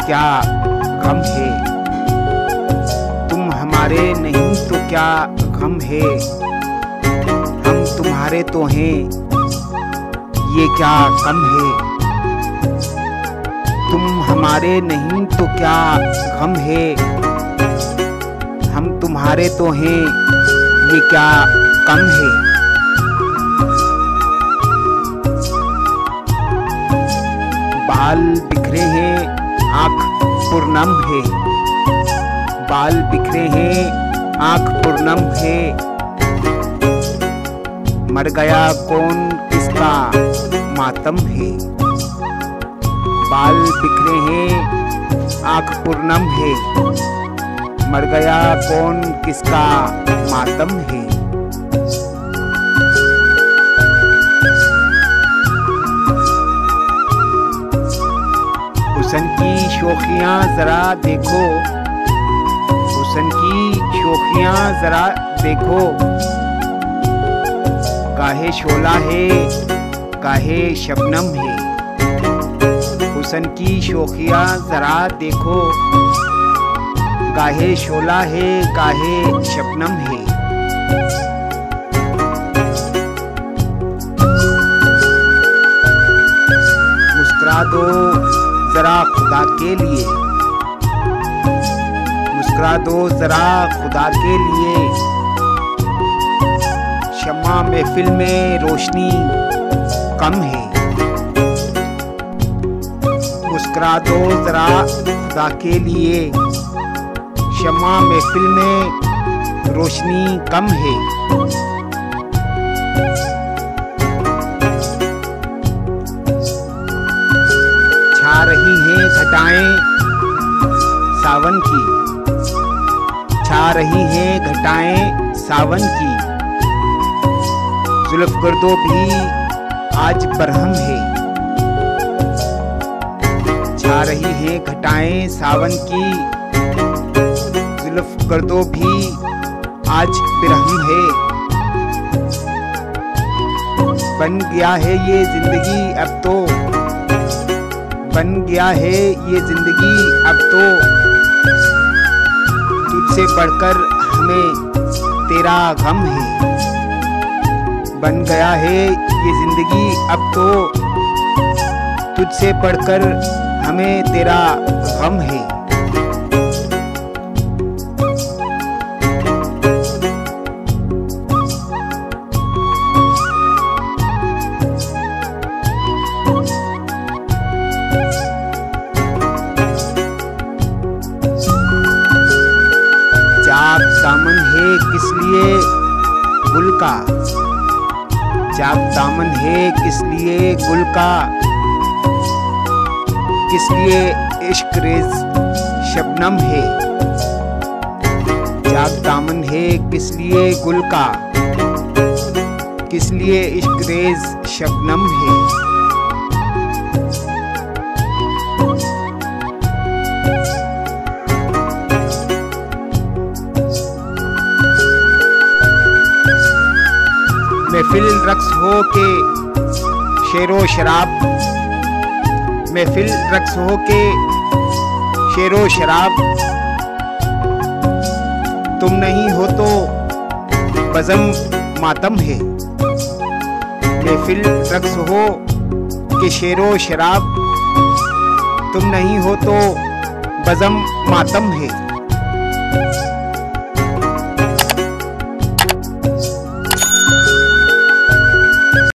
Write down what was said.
क्या गम है, तुम हमारे नहीं तो क्या गम है, हम तुम्हारे तो हैं ये क्या कम है, तुम हमारे नहीं तो क्या गम है, हम तुम्हारे तो हैं ये क्या कम है। बाल बिखरे हैं आँख पूर्णम है, बाल बिखरे हैं आँख पूर्णम है, मर गया कौन किसका मातम है, बाल बिखरे हैं आँख पूर्णम है, मर गया कौन किसका मातम है। हुस्न की शोखियाँ जरा देखो, हुस्न की शोखियाँ जरा देखो, काहे शोला है काहे शबनम है, हुस्न की शोखियाँ जरा देखो, काहे शोला है काहे शबनम है। मुस्कुरा दो जरा खुदा के लिए, मुस्कुरा दो जरा खुदा के लिए, शम्मा महफिल में रोशनी कम है, मुस्कुरा दो जरा खुदा के लिए, शम्मा महफिल में रोशनी कम है। छा रही हैं घटाएं सावन की, छा रही हैं घटाएं सावन की, जुल्फ गर्दो भी आज बरहम है, छा रही हैं घटाएं सावन की, जुल्फ गर्दो भी आज बिरहम है। बन गया है ये जिंदगी अब तो, बन गया है ये जिंदगी अब तो, तुझसे बढ़कर हमें तेरा गम है, बन गया है ये जिंदगी अब तो, तुझसे बढ़कर हमें तेरा गम है। चाक दामन है किस लिए गुल का, चाक दामन है किस लिए गुल का, किस लिए इश्क रेज शबनम है, चाक दामन है किस लिए गुल का, किस लिए इश्क रेज शबनम है। महफिल रक्स हो के शेरो शराब, महफिल रक्स हो के शेरो शराब, तुम नहीं हो तो बज़म मातम है, महफिल रक्स हो के शेरो शराब, तुम नहीं हो तो बज़म मातम है।